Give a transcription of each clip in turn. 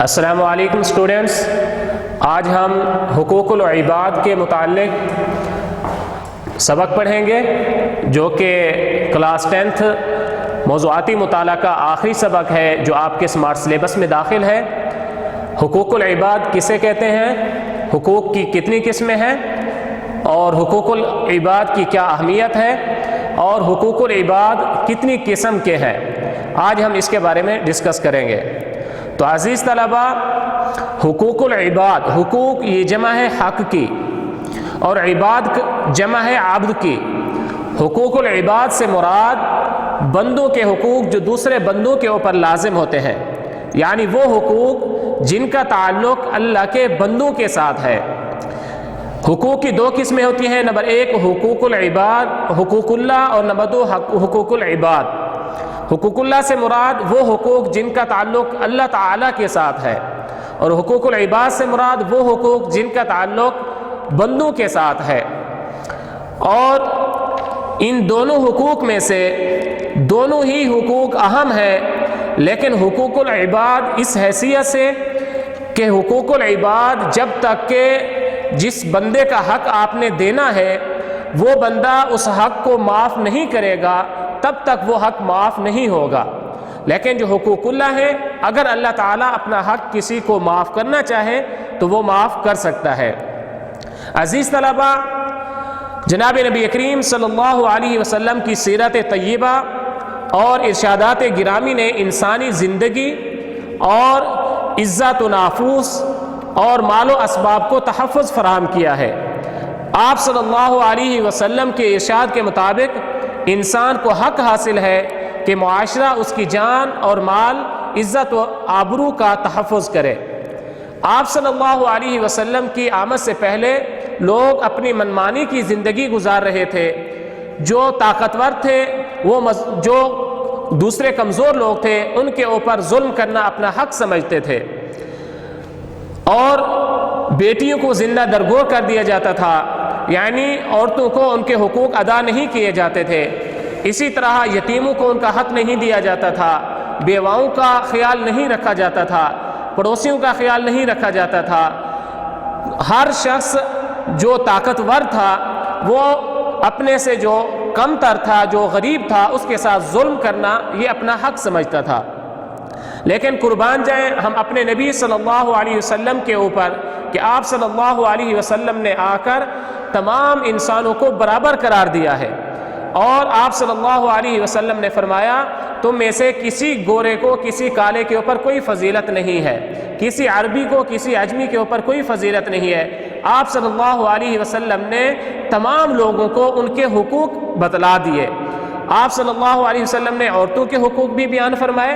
السلام علیکم اسٹوڈنٹس، آج ہم حقوق العباد کے متعلق سبق پڑھیں گے جو کہ کلاس 10 موضوعاتی مطالعہ کا آخری سبق ہے جو آپ کے اسمارٹ سلیبس میں داخل ہے۔ حقوق العباد کسے کہتے ہیں، حقوق کی کتنی قسمیں ہیں اور حقوق العباد کی کیا اہمیت ہے اور حقوق العباد کتنی قسم کے ہیں، آج ہم اس کے بارے میں ڈسکس کریں گے۔ تو عزیز طلبہ، حقوق العباد، حقوق یہ جمع ہے حق کی اور عباد جمع ہے عبد کی۔ حقوق العباد سے مراد بندوں کے حقوق جو دوسرے بندوں کے اوپر لازم ہوتے ہیں، یعنی وہ حقوق جن کا تعلق اللہ کے بندوں کے ساتھ ہے۔ حقوق کی دو قسمیں ہوتی ہیں، نمبر 1 حقوق العباد، حقوق اللہ، اور نمبر 2 حقوق العباد۔ حقوق اللہ سے مراد وہ حقوق جن کا تعلق اللہ تعالیٰ کے ساتھ ہے، اور حقوق العباد سے مراد وہ حقوق جن کا تعلق بندوں کے ساتھ ہے۔ اور ان دونوں حقوق میں سے دونوں ہی حقوق اہم ہیں، لیکن حقوق العباد اس حیثیت سے کہ حقوق العباد جب تک کہ جس بندے کا حق آپ نے دینا ہے وہ بندہ اس حق کو معاف نہیں کرے گا تب تک وہ حق معاف نہیں ہوگا، لیکن جو حقوق اللہ ہے اگر اللہ تعالیٰ اپنا حق کسی کو معاف کرنا چاہے تو وہ معاف کر سکتا ہے۔ عزیز طلبہ، جناب نبی کریم صلی اللہ علیہ وسلم کی سیرت طیبہ اور ارشادات گرامی نے انسانی زندگی اور عزت و نافوس اور مال و اسباب کو تحفظ فراہم کیا ہے۔ آپ صلی اللہ علیہ وسلم کے ارشاد کے مطابق انسان کو حق حاصل ہے کہ معاشرہ اس کی جان اور مال، عزت و آبرو کا تحفظ کرے۔ آپ صلی اللہ علیہ وسلم کی آمد سے پہلے لوگ اپنی منمانی کی زندگی گزار رہے تھے۔ جو طاقتور تھے، جو دوسرے کمزور لوگ تھے، ان کے اوپر ظلم کرنا اپنا حق سمجھتے تھے، اور بیٹیوں کو زندہ درگور کر دیا جاتا تھا، یعنی عورتوں کو ان کے حقوق ادا نہیں کیے جاتے تھے۔ اسی طرح یتیموں کو ان کا حق نہیں دیا جاتا تھا، بیواؤں کا خیال نہیں رکھا جاتا تھا، پڑوسیوں کا خیال نہیں رکھا جاتا تھا۔ ہر شخص جو طاقتور تھا وہ اپنے سے جو کم تر تھا، جو غریب تھا، اس کے ساتھ ظلم کرنا یہ اپنا حق سمجھتا تھا۔ لیکن قربان جائیں ہم اپنے نبی صلی اللہ علیہ وسلم کے اوپر کہ آپ صلی اللہ علیہ وسلم نے آ کر تمام انسانوں کو برابر قرار دیا ہے، اور آپ صلی اللہ علیہ وسلم نے فرمایا تم میں سے کسی گورے کو کسی کالے کے اوپر کوئی فضیلت نہیں ہے، کسی عربی کو کسی عجمی کے اوپر کوئی فضیلت نہیں ہے۔ آپ صلی اللہ علیہ وسلم نے تمام لوگوں کو ان کے حقوق بتلا دیے۔ آپ صلی اللہ علیہ وسلم نے عورتوں کے حقوق بھی بیان فرمائے،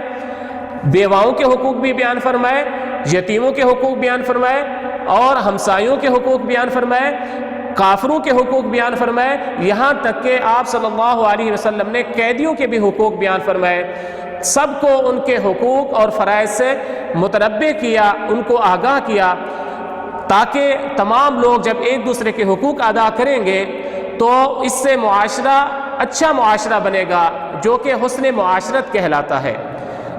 بیواؤں کے حقوق بھی بیان فرمائے، یتیموں کے حقوق بیان فرمائے، اور ہمسایوں کے حقوق بیان فرمائے، کافروں کے حقوق بیان فرمائے، یہاں تک کہ آپ صلی اللہ علیہ وسلم نے قیدیوں کے بھی حقوق بیان فرمائے۔ سب کو ان کے حقوق اور فرائض سے متنبہ کیا، ان کو آگاہ کیا، تاکہ تمام لوگ جب ایک دوسرے کے حقوق ادا کریں گے تو اس سے معاشرہ اچھا معاشرہ بنے گا جو کہ حسن معاشرت کہلاتا ہے۔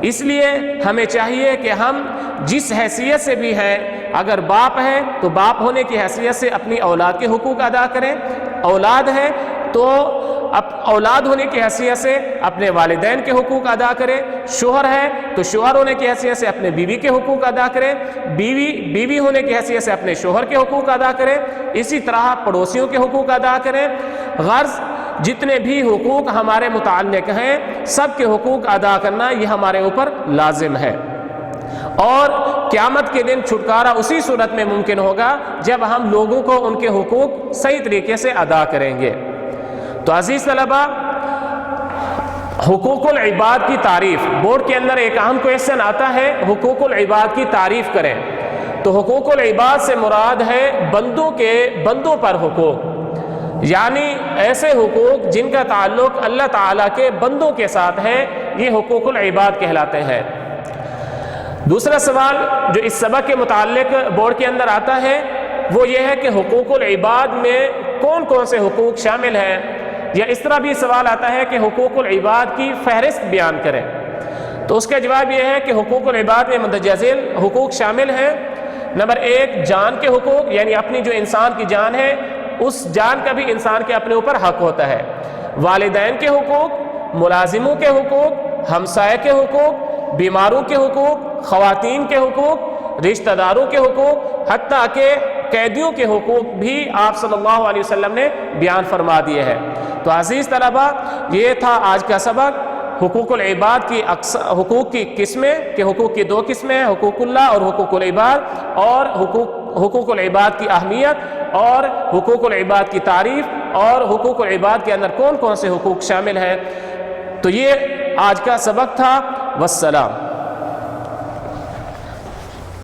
اس لیے ہمیں چاہیے کہ ہم جس حیثیت سے بھی ہیں، اگر باپ ہے تو باپ ہونے کی حیثیت سے اپنی اولاد کے حقوق ادا کریں، اولاد ہے تو اولاد ہونے کی حیثیت سے اپنے والدین کے حقوق ادا کریں، شوہر ہے تو شوہر ہونے کی حیثیت سے اپنے بیوی کے حقوق ادا کریں، بیوی ہونے کی حیثیت سے اپنے شوہر کے حقوق ادا کریں، اسی طرح پڑوسیوں کے حقوق ادا کریں۔ غرض جتنے بھی حقوق ہمارے متعلق ہیں سب کے حقوق ادا کرنا یہ ہمارے اوپر لازم ہے، اور قیامت کے دن چھٹکارا اسی صورت میں ممکن ہوگا جب ہم لوگوں کو ان کے حقوق صحیح طریقے سے ادا کریں گے۔ تو عزیز طلبہ، حقوق العباد کی تعریف، بورڈ کے اندر ایک اہم کویشچن آتا ہے حقوق العباد کی تعریف کریں، تو حقوق العباد سے مراد ہے بندوں پر حقوق، یعنی ایسے حقوق جن کا تعلق اللہ تعالیٰ کے بندوں کے ساتھ ہے، یہ حقوق العباد کہلاتے ہیں۔ دوسرا سوال جو اس سبق کے متعلق بورڈ کے اندر آتا ہے وہ یہ ہے کہ حقوق العباد میں کون کون سے حقوق شامل ہیں، یا اس طرح بھی سوال آتا ہے کہ حقوق العباد کی فہرست بیان کریں۔ تو اس کا جواب یہ ہے کہ حقوق العباد میں مندرجہ ذیل حقوق شامل ہیں۔ نمبر 1 جان کے حقوق، یعنی اپنی جو انسان کی جان ہے اس جان کا بھی انسان کے اپنے اوپر حق ہوتا ہے۔ والدین کے حقوق، ملازموں کے حقوق، ہمسائے کے حقوق، بیماروں کے حقوق، خواتین کے حقوق، رشتہ داروں کے حقوق، حتیٰ کہ قیدیوں کے حقوق بھی آپ صلی اللہ علیہ وسلم نے بیان فرما دیے ہیں۔ تو عزیز طلبہ، یہ تھا آج کا سبق، حقوق العباد کی حقوق کی قسمیں، کہ حقوق کی 2 قسمیں ہیں، حقوق اللہ اور حقوق العباد، اور حقوق العباد کی اہمیت اور حقوق العباد کی تعریف اور حقوق العباد کے اندر کون کون سے حقوق شامل ہیں۔ تو یہ آج کا سبق تھا، والسلام۔